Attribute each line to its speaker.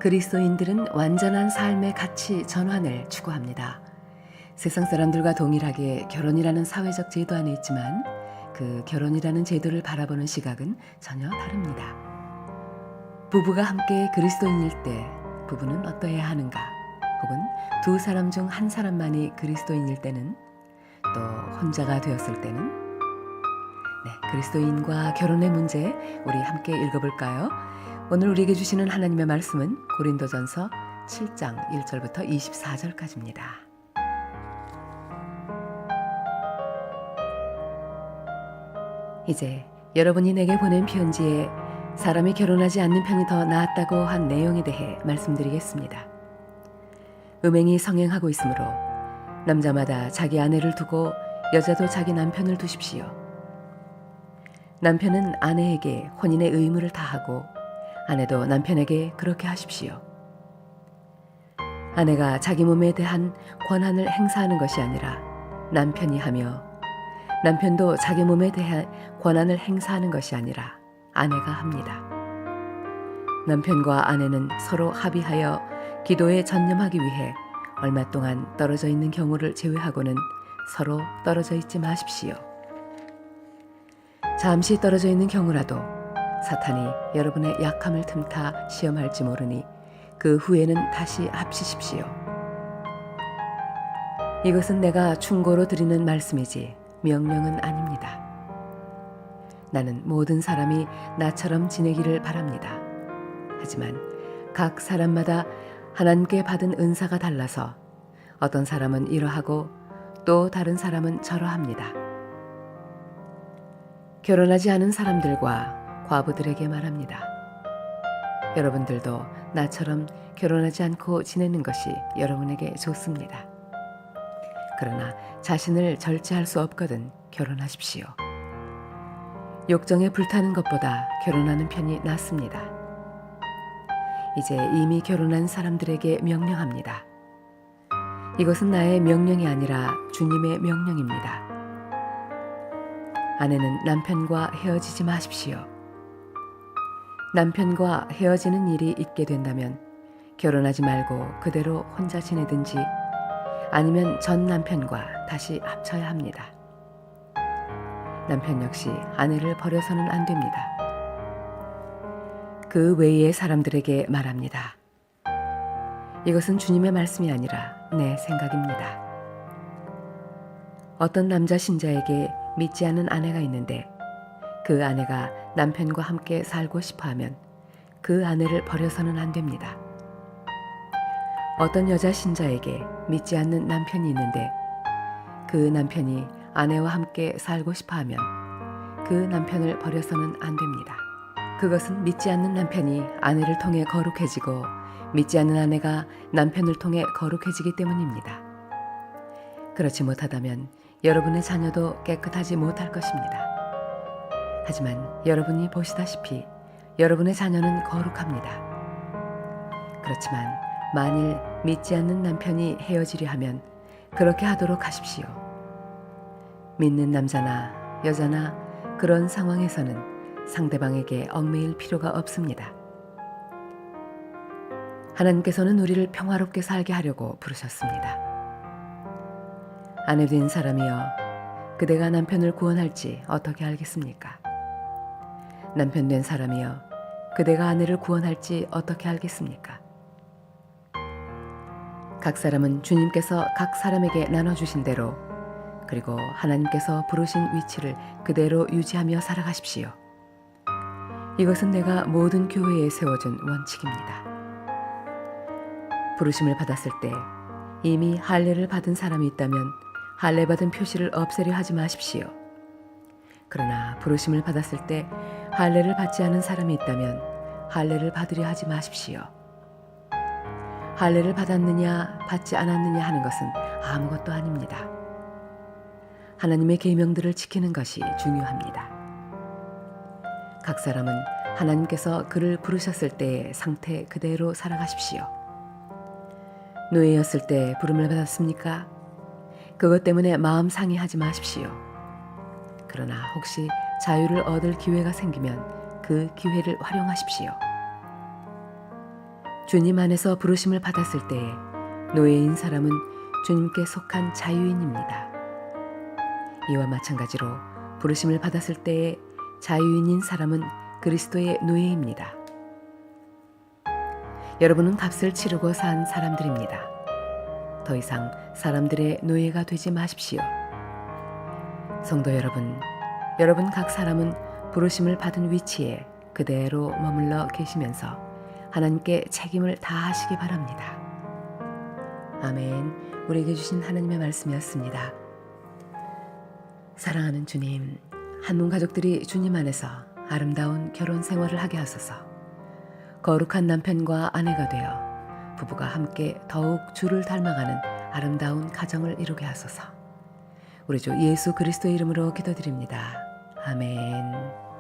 Speaker 1: 그리스도인들은 완전한 삶의 가치 전환을 추구합니다. 세상 사람들과 동일하게 결혼이라는 사회적 제도 안에 있지만 그 결혼이라는 제도를 바라보는 시각은 전혀 다릅니다. 부부가 함께 그리스도인일 때 부부는 어떠해야 하는가? 혹은 두 사람 중 한 사람만이 그리스도인일 때는, 또 혼자가 되었을 때는, 그리스도인과 결혼의 문제 우리 함께 읽어볼까요? 오늘 우리에게 주시는 하나님의 말씀은 고린도전서 7장 1절부터 24절까지입니다. 이제 여러분이 내게 보낸 편지에 사람이 결혼하지 않는 편이 더 나았다고 한 내용에 대해 말씀드리겠습니다. 음행이 성행하고 있으므로 남자마다 자기 아내를 두고 여자도 자기 남편을 두십시오. 남편은 아내에게 혼인의 의무를 다하고 아내도 남편에게 그렇게 하십시오. 아내가 자기 몸에 대한 권한을 행사하는 것이 아니라 남편이 하며, 남편도 자기 몸에 대한 권한을 행사하는 것이 아니라 아내가 합니다. 남편과 아내는 서로 합의하여 기도에 전념하기 위해 얼마 동안 떨어져 있는 경우를 제외하고는 서로 떨어져 있지 마십시오. 잠시 떨어져 있는 경우라도 사탄이 여러분의 약함을 틈타 시험할지 모르니 그 후에는 다시 합치십시오. 이것은 내가 충고로 드리는 말씀이지 명령은 아닙니다. 나는 모든 사람이 나처럼 지내기를 바랍니다. 하지만 각 사람마다 하나님께 받은 은사가 달라서 어떤 사람은 이러하고 또 다른 사람은 저러합니다. 결혼하지 않은 사람들과 과부들에게 말합니다. 여러분들도 나처럼 결혼하지 않고 지내는 것이 여러분에게 좋습니다. 그러나 자신을 절제할 수 없거든 결혼하십시오. 욕정에 불타는 것보다 결혼하는 편이 낫습니다. 이제 이미 결혼한 사람들에게 명령합니다. 이것은 나의 명령이 아니라 주님의 명령입니다. 아내는 남편과 헤어지지 마십시오. 남편과 헤어지는 일이 있게 된다면 결혼하지 말고 그대로 혼자 지내든지 아니면 전 남편과 다시 합쳐야 합니다. 남편 역시 아내를 버려서는 안 됩니다. 그 외의 사람들에게 말합니다. 이것은 주님의 말씀이 아니라 내 생각입니다. 어떤 남자 신자에게 믿지 않는 아내가 있는데 그 아내가 남편과 함께 살고 싶어하면 그 아내를 버려서는 안 됩니다. 어떤 여자 신자에게 믿지 않는 남편이 있는데 그 남편이 아내와 함께 살고 싶어하면 그 남편을 버려서는 안 됩니다. 그것은 믿지 않는 남편이 아내를 통해 거룩해지고 믿지 않는 아내가 남편을 통해 거룩해지기 때문입니다. 그렇지 못하다면 여러분의 자녀도 깨끗하지 못할 것입니다. 하지만 여러분이 보시다시피 여러분의 자녀는 거룩합니다. 그렇지만 만일 믿지 않는 남편이 헤어지려 하면 그렇게 하도록 하십시오. 믿는 남자나 여자나 그런 상황에서는 상대방에게 얽매일 필요가 없습니다. 하나님께서는 우리를 평화롭게 살게 하려고 부르셨습니다. 아내 된 사람이여, 그대가 남편을 구원할지 어떻게 알겠습니까? 남편 된 사람이여, 그대가 아내를 구원할지 어떻게 알겠습니까? 각 사람은 주님께서 각 사람에게 나눠주신 대로, 그리고 하나님께서 부르신 위치를 그대로 유지하며 살아가십시오. 이것은 내가 모든 교회에 세워준 원칙입니다. 부르심을 받았을 때 이미 할례를 받은 사람이 있다면 할례 받은 표시를 없애려 하지 마십시오. 그러나 부르심을 받았을 때 할례를 받지 않은 사람이 있다면 할례를 받으려 하지 마십시오. 할례를 받았느냐 받지 않았느냐 하는 것은 아무것도 아닙니다. 하나님의 계명들을 지키는 것이 중요합니다. 각 사람은 하나님께서 그를 부르셨을 때의 상태 그대로 살아가십시오. 노예였을 때 부름을 받았습니까? 그것 때문에 마음 상해하지 마십시오. 그러나 혹시 자유를 얻을 기회가 생기면 그 기회를 활용하십시오. 주님 안에서 부르심을 받았을 때에 노예인 사람은 주님께 속한 자유인입니다. 이와 마찬가지로 부르심을 받았을 때에 자유인인 사람은 그리스도의 노예입니다. 여러분은 값을 치르고 산 사람들입니다. 더 이상 사람들의 노예가 되지 마십시오. 성도 여러분, 여러분 각 사람은 부르심을 받은 위치에 그대로 머물러 계시면서 하나님께 책임을 다하시기 바랍니다. 아멘. 우리에게 주신 하나님의 말씀이었습니다. 사랑하는 주님, 한문 가족들이 주님 안에서 아름다운 결혼 생활을 하게 하소서. 거룩한 남편과 아내가 되어 부부가 함께 더욱 주를 닮아가는 아름다운 가정을 이루게 하소서. 우리 주 예수 그리스도의 이름으로 기도드립니다. 아멘.